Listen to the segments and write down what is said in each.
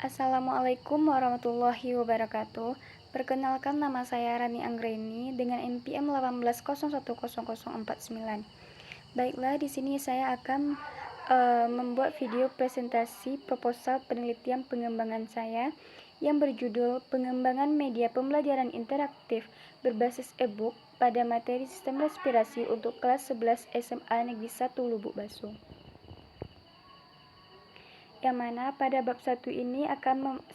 Assalamualaikum warahmatullahi wabarakatuh. Perkenalkan, nama saya Rani Anggreni dengan NPM 18010049. Baiklah, di sini saya akan membuat video presentasi proposal penelitian pengembangan saya yang berjudul Pengembangan Media Pembelajaran Interaktif Berbasis e-book pada materi Sistem Respirasi untuk kelas 11 SMA Negeri 1 Lubuk Basung. Yang mana pada bab 1 ini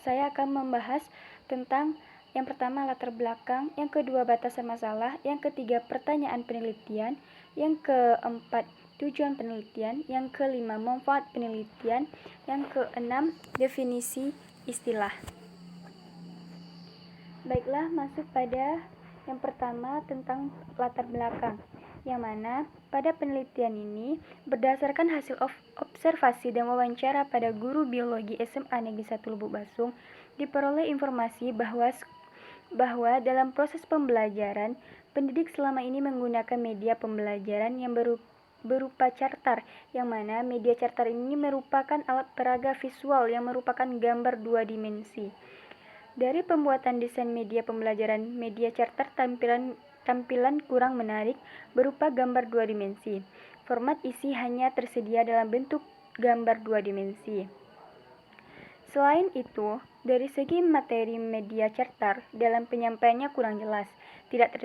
saya akan membahas tentang yang pertama latar belakang, yang kedua batasan masalah, yang ketiga pertanyaan penelitian, yang keempat tujuan penelitian, yang kelima manfaat penelitian, yang keenam definisi istilah. Baiklah, masuk pada yang pertama tentang latar belakang, yang mana pada penelitian ini berdasarkan hasil observasi dan wawancara pada guru biologi SMA Negeri 1 Lubuk Basung diperoleh informasi bahwa dalam proses pembelajaran pendidik selama ini menggunakan media pembelajaran yang berupa charter, yang mana media charter ini merupakan alat peraga visual yang merupakan gambar dua dimensi. Dari pembuatan desain media pembelajaran media charter tampilan kurang menarik berupa gambar dua dimensi. Format isi hanya tersedia dalam bentuk gambar dua dimensi. Selain itu, dari segi materi media charter dalam penyampaiannya kurang jelas, tidak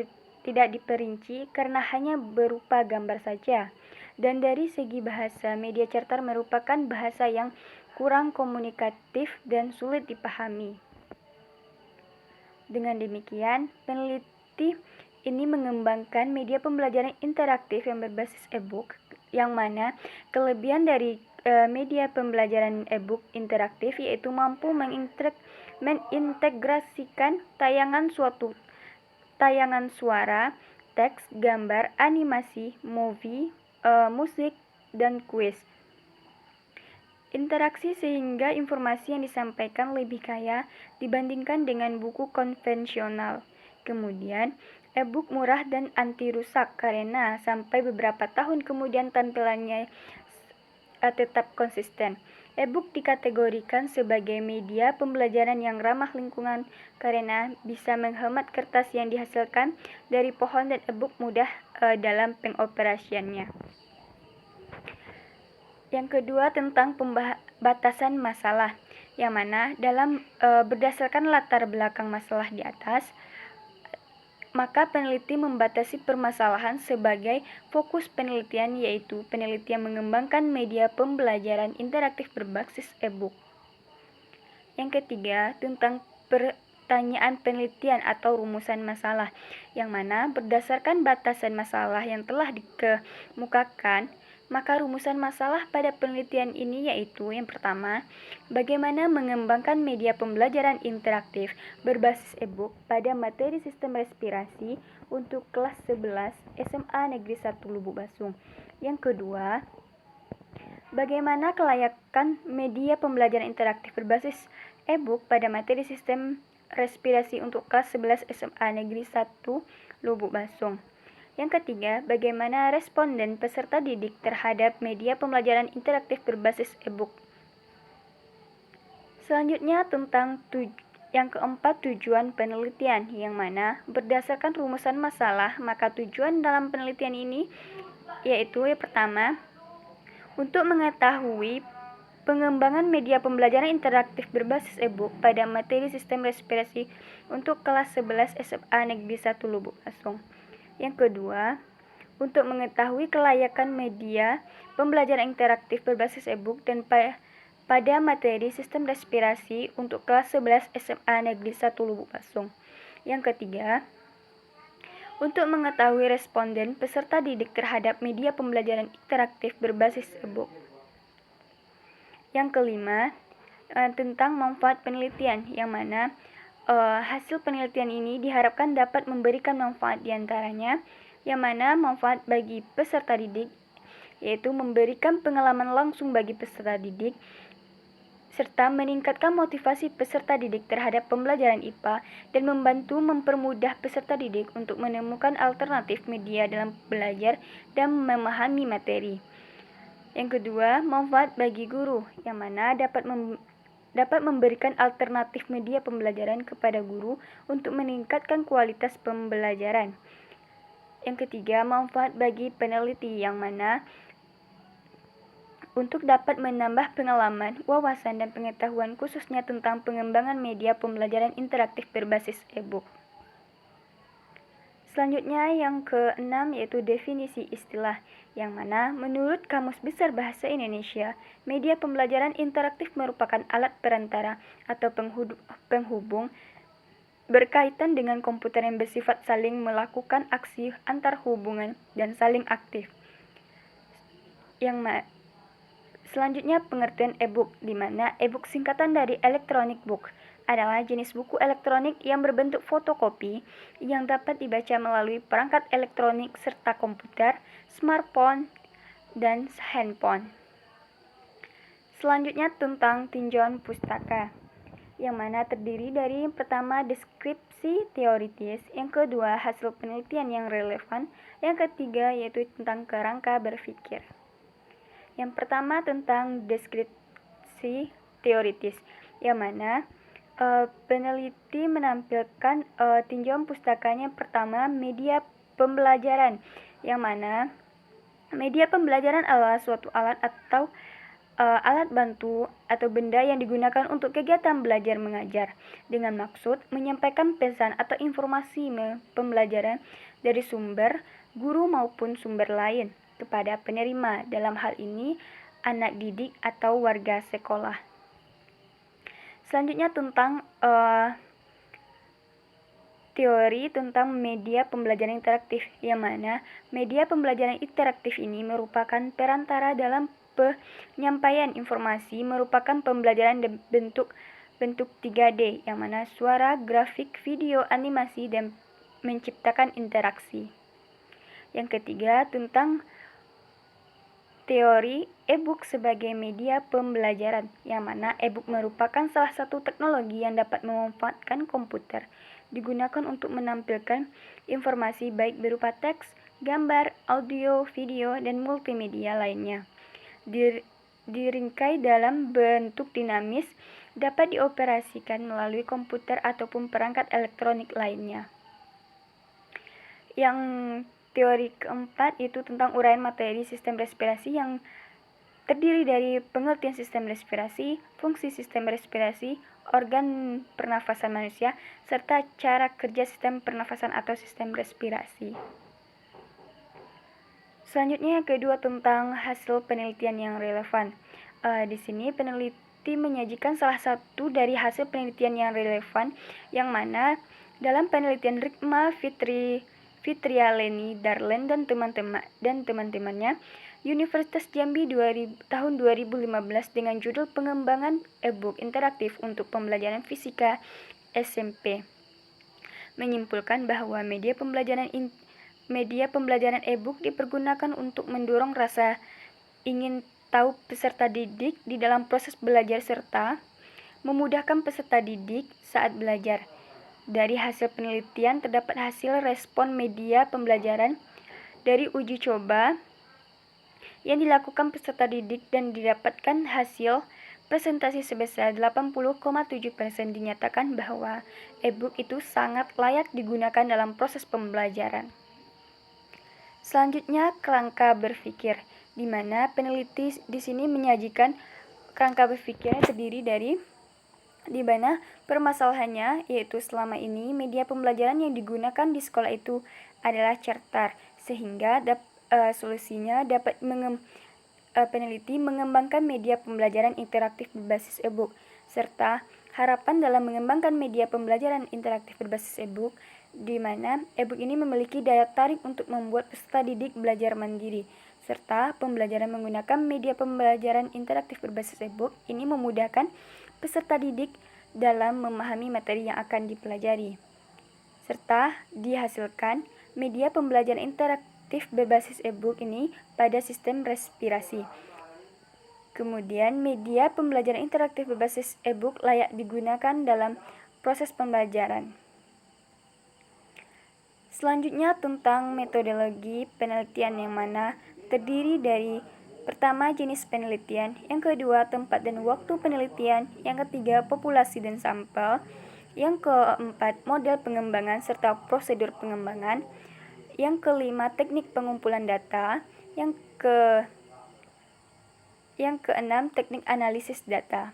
diperinci karena hanya berupa gambar saja. Dan dari segi bahasa, media charter merupakan bahasa yang kurang komunikatif dan sulit dipahami. Dengan demikian, peneliti ini mengembangkan media pembelajaran interaktif yang berbasis e-book, yang mana kelebihan dari media pembelajaran e-book interaktif yaitu mampu mengintegrasikan tayangan suara, teks, gambar, animasi, movie, musik, dan kuis. Interaksi sehingga informasi yang disampaikan lebih kaya dibandingkan dengan buku konvensional. Kemudian, e-book murah dan anti rusak karena sampai beberapa tahun kemudian tampilannya tetap konsisten. E-book dikategorikan sebagai media pembelajaran yang ramah lingkungan karena bisa menghemat kertas yang dihasilkan dari pohon dan e-book mudah dalam pengoperasiannya. Yang kedua tentang pembatasan masalah, yang mana dalam berdasarkan latar belakang masalah di atas, maka peneliti membatasi permasalahan sebagai fokus penelitian, yaitu penelitian mengembangkan media pembelajaran interaktif berbasis e-book. Yang ketiga tentang pertanyaan penelitian atau rumusan masalah, yang mana berdasarkan batasan masalah yang telah dikemukakan, maka rumusan masalah pada penelitian ini yaitu yang pertama, bagaimana mengembangkan media pembelajaran interaktif berbasis e-book pada materi sistem respirasi untuk kelas 11 SMA Negeri 1 Lubuk Basung. Yang kedua, bagaimana kelayakan media pembelajaran interaktif berbasis e-book pada materi sistem respirasi untuk kelas 11 SMA Negeri 1 Lubuk Basung. Yang ketiga, bagaimana responden peserta didik terhadap media pembelajaran interaktif berbasis e-book. Selanjutnya tentang yang keempat, tujuan penelitian, yang mana berdasarkan rumusan masalah, maka tujuan dalam penelitian ini yaitu yang pertama, untuk mengetahui pengembangan media pembelajaran interaktif berbasis e-book pada materi sistem respirasi untuk kelas 11 SMA Negeri 1 Lubuk Basung. Yang kedua, untuk mengetahui kelayakan media pembelajaran interaktif berbasis e-book dan pada materi sistem respirasi untuk kelas 11 SMA Negeri 1 Lubuk Basung. Yang ketiga, untuk mengetahui responden peserta didik terhadap media pembelajaran interaktif berbasis e-book. Yang kelima, tentang manfaat penelitian, yang mana hasil penelitian ini diharapkan dapat memberikan manfaat diantaranya, yang mana manfaat bagi peserta didik, yaitu memberikan pengalaman langsung bagi peserta didik, serta meningkatkan motivasi peserta didik terhadap pembelajaran IPA dan membantu mempermudah peserta didik untuk menemukan alternatif media dalam belajar dan memahami materi. Yang kedua, manfaat bagi guru, yang mana dapat dapat memberikan alternatif media pembelajaran kepada guru untuk meningkatkan kualitas pembelajaran. Yang ketiga, manfaat bagi peneliti, yang mana untuk dapat menambah pengalaman, wawasan, dan pengetahuan khususnya tentang pengembangan media pembelajaran interaktif berbasis e-book. Selanjutnya yang keenam yaitu definisi istilah, yang mana menurut Kamus Besar Bahasa Indonesia, media pembelajaran interaktif merupakan alat perantara atau penghubung berkaitan dengan komputer yang bersifat saling melakukan aksi antar hubungan dan saling aktif. Selanjutnya pengertian e-book, di mana e-book singkatan dari electronic book adalah jenis buku elektronik yang berbentuk fotokopi yang dapat dibaca melalui perangkat elektronik serta komputer, smartphone, dan handphone. Selanjutnya tentang tinjauan pustaka, yang mana terdiri dari yang pertama deskripsi teoritis, yang kedua hasil penelitian yang relevan, yang ketiga yaitu tentang kerangka berpikir. Yang pertama tentang deskripsi teoritis, yang mana peneliti menampilkan tinjauan pustakanya. Pertama, media pembelajaran, yang mana media pembelajaran adalah suatu alat atau alat bantu atau benda yang digunakan untuk kegiatan belajar mengajar dengan maksud menyampaikan pesan atau informasi pembelajaran dari sumber guru maupun sumber lain kepada penerima, dalam hal ini anak didik atau warga sekolah. Selanjutnya tentang teori tentang media pembelajaran interaktif, yang mana media pembelajaran interaktif ini merupakan perantara dalam penyampaian informasi, merupakan pembelajaran bentuk 3D, yang mana suara, grafik, video, animasi, dan menciptakan interaksi. Yang ketiga tentang teori e-book sebagai media pembelajaran, yang mana e-book merupakan salah satu teknologi yang dapat memanfaatkan komputer digunakan untuk menampilkan informasi baik berupa teks, gambar, audio, video, dan multimedia lainnya. Diringkai dalam bentuk dinamis, dapat dioperasikan melalui komputer ataupun perangkat elektronik lainnya. Yang teori keempat itu tentang uraian materi sistem respirasi, yang terdiri dari pengertian sistem respirasi, fungsi sistem respirasi, organ pernafasan manusia, serta cara kerja sistem pernafasan atau sistem respirasi. Selanjutnya yang kedua tentang hasil penelitian yang relevan. Di sini peneliti menyajikan salah satu dari hasil penelitian yang relevan, yang mana dalam penelitian Rikma Fitrialeni Darlen dan teman-temannya Universitas Jambi tahun 2015 dengan judul Pengembangan e-book interaktif untuk pembelajaran fisika SMP menyimpulkan bahwa media pembelajaran e-book dipergunakan untuk mendorong rasa ingin tahu peserta didik di dalam proses belajar serta memudahkan peserta didik saat belajar. Dari hasil penelitian terdapat hasil respon media pembelajaran dari uji coba yang dilakukan peserta didik dan didapatkan hasil presentasi sebesar 80,7%. Dinyatakan bahwa e-book itu sangat layak digunakan dalam proses pembelajaran. Selanjutnya kerangka berpikir, di mana peneliti di sini menyajikan kerangka berpikir yang terdiri dari di mana permasalahannya yaitu selama ini media pembelajaran yang digunakan di sekolah itu adalah certar, sehingga solusinya dapat peneliti mengembangkan media pembelajaran interaktif berbasis e-book, serta harapan dalam mengembangkan media pembelajaran interaktif berbasis e-book, di mana e-book ini memiliki daya tarik untuk membuat peserta didik belajar mandiri, serta pembelajaran menggunakan media pembelajaran interaktif berbasis e-book ini memudahkan peserta didik dalam memahami materi yang akan dipelajari, serta dihasilkan media pembelajaran interaktif berbasis e-book ini pada sistem respirasi. Kemudian, media pembelajaran interaktif berbasis e-book layak digunakan dalam proses pembelajaran. Selanjutnya tentang metodologi penelitian, yang mana terdiri dari Pertama, jenis penelitian. Yang kedua, tempat dan waktu penelitian. Yang ketiga, populasi dan sampel. Yang keempat, model pengembangan serta prosedur pengembangan. Yang kelima, teknik pengumpulan data. Yang keenam, teknik analisis data.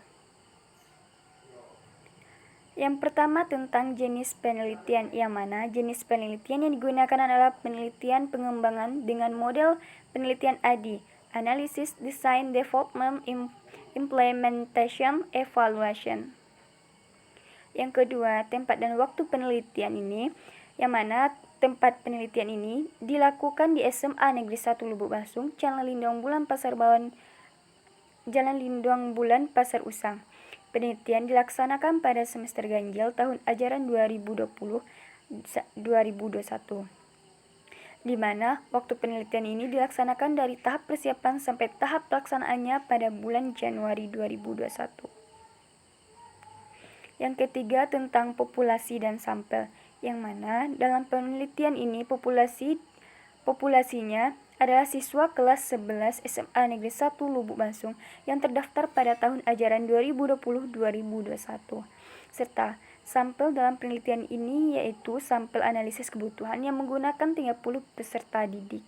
Yang pertama tentang jenis penelitian, yang mana jenis penelitian yang digunakan adalah penelitian pengembangan dengan model penelitian ADI, Analysis, Design, Development, Implementation, Evaluation. Yang kedua, tempat dan waktu penelitian ini, yang mana tempat penelitian ini dilakukan di SMA Negeri 1 Lubuk Basung, Jalan Lindung Bulan Pasar Usang. Penelitian dilaksanakan pada semester ganjil tahun ajaran 2020-2021, di mana waktu penelitian ini dilaksanakan dari tahap persiapan sampai tahap pelaksanaannya pada bulan Januari 2021. Yang ketiga tentang populasi dan sampel, yang mana dalam penelitian ini populasinya adalah siswa kelas 11 SMA Negeri 1 Lubuk Basung yang terdaftar pada tahun ajaran 2020-2021. Serta sampel dalam penelitian ini yaitu sampel analisis kebutuhan yang menggunakan 30 peserta didik.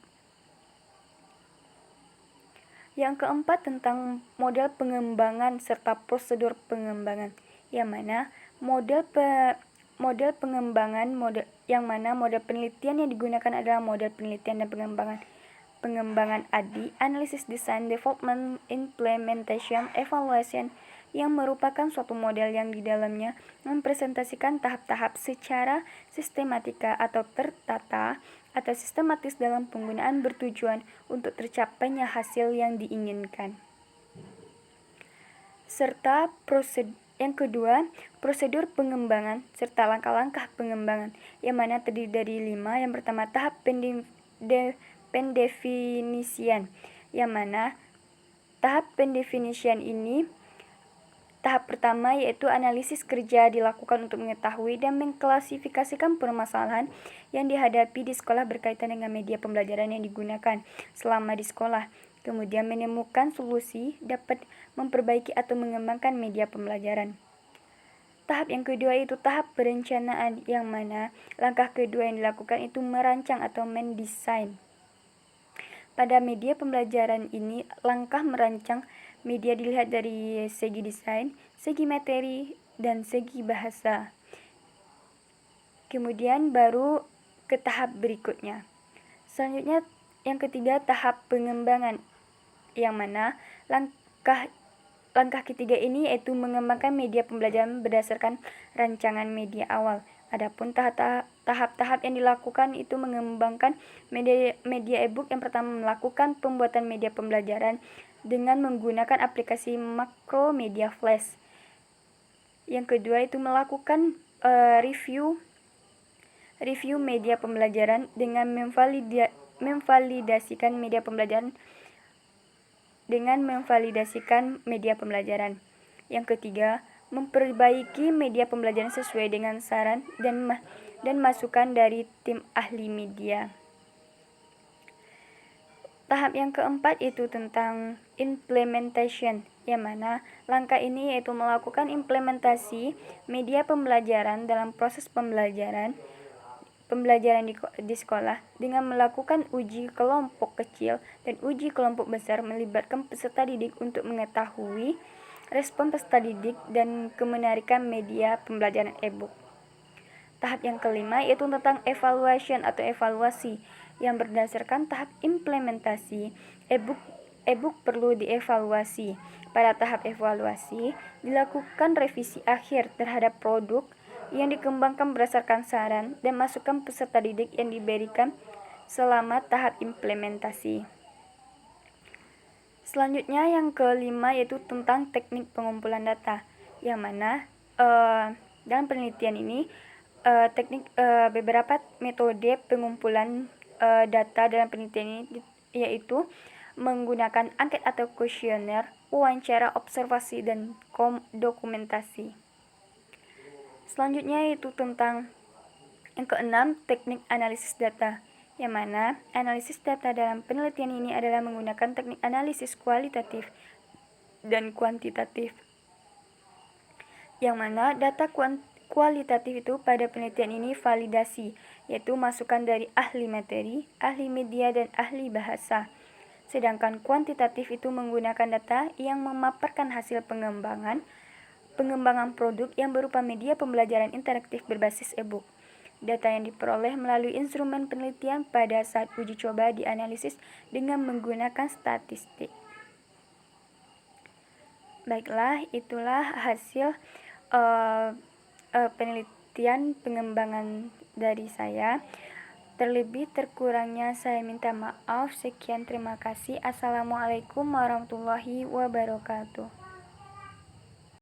Yang keempat tentang model pengembangan serta prosedur pengembangan, yang mana model penelitian yang digunakan adalah model penelitian dan pengembangan ADI, Analysis, Design, Development, Implementation, Evaluation, yang merupakan suatu model yang di dalamnya mempresentasikan tahap-tahap secara sistematika atau tertata atau sistematis dalam penggunaan bertujuan untuk tercapainya hasil yang diinginkan. Serta yang kedua, prosedur pengembangan serta langkah-langkah pengembangan, yang mana terdiri dari 5. Yang pertama, tahap pendefinisian, yang mana tahap pendefinisian ini tahap pertama yaitu analisis kerja dilakukan untuk mengetahui dan mengklasifikasikan permasalahan yang dihadapi di sekolah berkaitan dengan media pembelajaran yang digunakan selama di sekolah. Kemudian menemukan solusi dapat memperbaiki atau mengembangkan media pembelajaran. Tahap yang kedua itu tahap perencanaan, yang mana langkah kedua yang dilakukan itu merancang atau mendesain. Pada media pembelajaran ini, langkah merancang media dilihat dari segi desain, segi materi, dan segi bahasa. Kemudian baru ke tahap berikutnya. Selanjutnya yang ketiga, tahap pengembangan, yang mana langkah ketiga ini yaitu mengembangkan media pembelajaran berdasarkan rancangan media awal. Adapun tahap-tahap yang dilakukan itu mengembangkan media e-book. Yang pertama, melakukan pembuatan media pembelajaran dengan menggunakan aplikasi Makromedia Flash. Yang kedua itu melakukan review media pembelajaran dengan memvalidasikan media pembelajaran. Yang ketiga, memperbaiki media pembelajaran sesuai dengan saran dan masukan dari tim ahli media. Tahap yang keempat itu tentang implementation, yang mana langkah ini yaitu melakukan implementasi media pembelajaran dalam proses pembelajaran di sekolah dengan melakukan uji kelompok kecil dan uji kelompok besar, melibatkan peserta didik untuk mengetahui respon peserta didik dan kemenarikan media pembelajaran e-book. Tahap yang kelima yaitu tentang evaluation atau evaluasi, yang berdasarkan tahap implementasi e-book perlu dievaluasi. Pada tahap evaluasi dilakukan revisi akhir terhadap produk yang dikembangkan berdasarkan saran dan masukan peserta didik yang diberikan selama tahap implementasi. Selanjutnya yang kelima yaitu tentang teknik pengumpulan data, yang mana dalam penelitian ini beberapa metode pengumpulan data dalam penelitian ini yaitu menggunakan angket atau kuesioner, wawancara, observasi, dan dokumentasi. Selanjutnya yaitu tentang yang keenam, teknik analisis data, yang mana analisis data dalam penelitian ini adalah menggunakan teknik analisis kualitatif dan kuantitatif, yang mana data kualitatif itu pada penelitian ini validasi, yaitu masukan dari ahli materi, ahli media, dan ahli bahasa. Sedangkan kuantitatif itu menggunakan data yang memaparkan hasil pengembangan produk yang berupa media pembelajaran interaktif berbasis e-book. Data yang diperoleh melalui instrumen penelitian pada saat uji coba dianalisis dengan menggunakan statistik. Baiklah, itulah hasil penelitian pengembangan dari saya. Terlebih terkurangnya saya minta maaf. Sekian, terima kasih. Assalamualaikum warahmatullahi wabarakatuh.